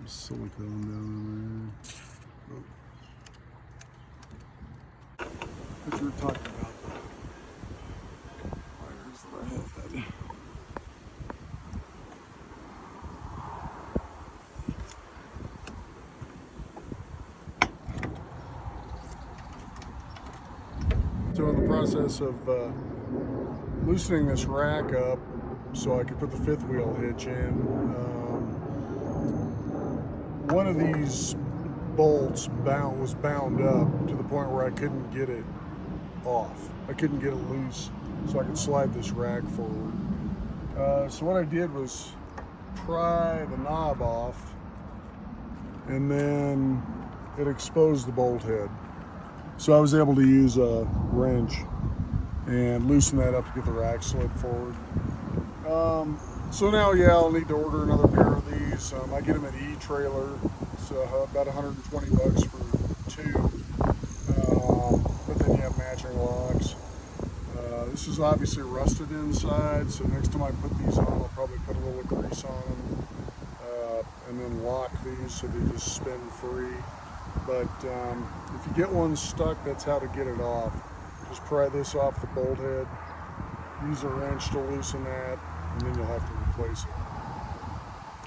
Silicone down in there. What you were talking about, the wires that I had. So in the process of loosening this rack up so I could put the fifth wheel hitch in, one of these bolts was bound up to the point where I couldn't get it off. I couldn't get it loose so I could slide this rack forward. So what I did was pry the knob off, and then it exposed the bolt head. So I was able to use a wrench and loosen that up to get the rack slid forward. So now, yeah, I'll need to order another pair of these. I get them at E-Trailer. It's about 120 bucks for two. But then you have matching locks. This is obviously rusted inside, so next time I put these on, I'll probably put a little grease on them and then lock these so they just spin free. But if you get one stuck, that's how to get it off. Just pry this off the bolt head, use a wrench to loosen that, and then you'll have to replace it.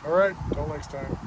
All right, until next time.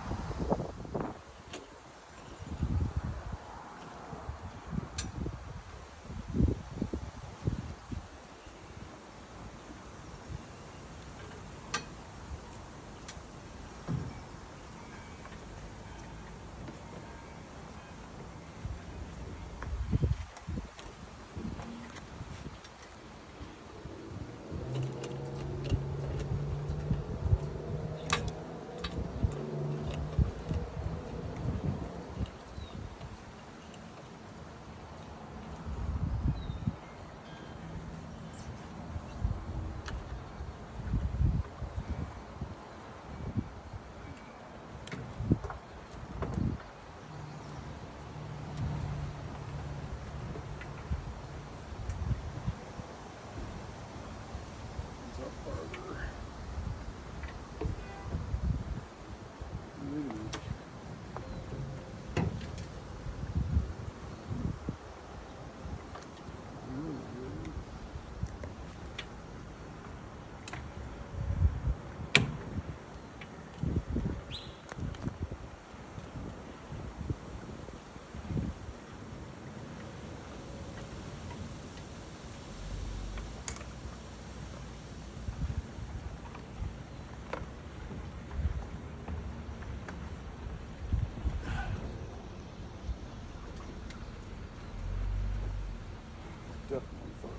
Definitely fun.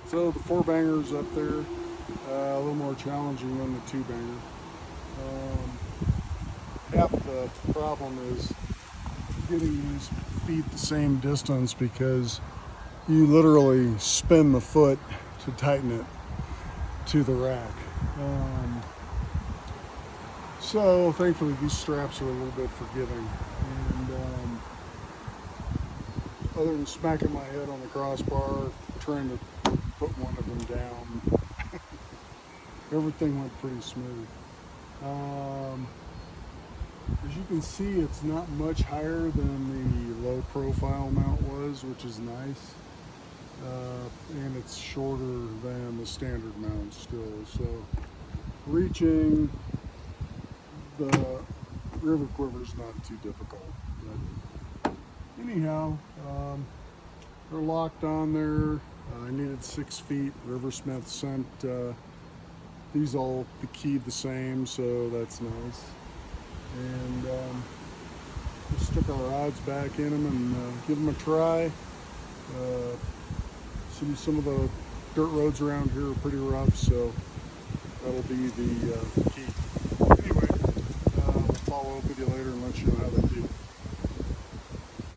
So the 4-banger's up there, a little more challenging than the 2-banger. Half the problem is getting these feet the same distance because you literally spin the foot to tighten it to the rack. So thankfully these straps are a little bit forgiving. And other than smacking my head on the crossbar, trying to put one of them down, everything went pretty smooth. As you can see, it's not much higher than the low profile mount was, which is nice. And it's shorter than the standard mount still. So reaching the RiverQuiver is not too difficult. But anyhow, they're locked on there. I needed 6 feet. Riversmith sent These all the keyed the same, so that's nice. And just stick our rods back in them and give them a try. Some of the dirt roads around here are pretty rough, so that'll be the key. Anyway, we'll follow up with you later and let you know how they do.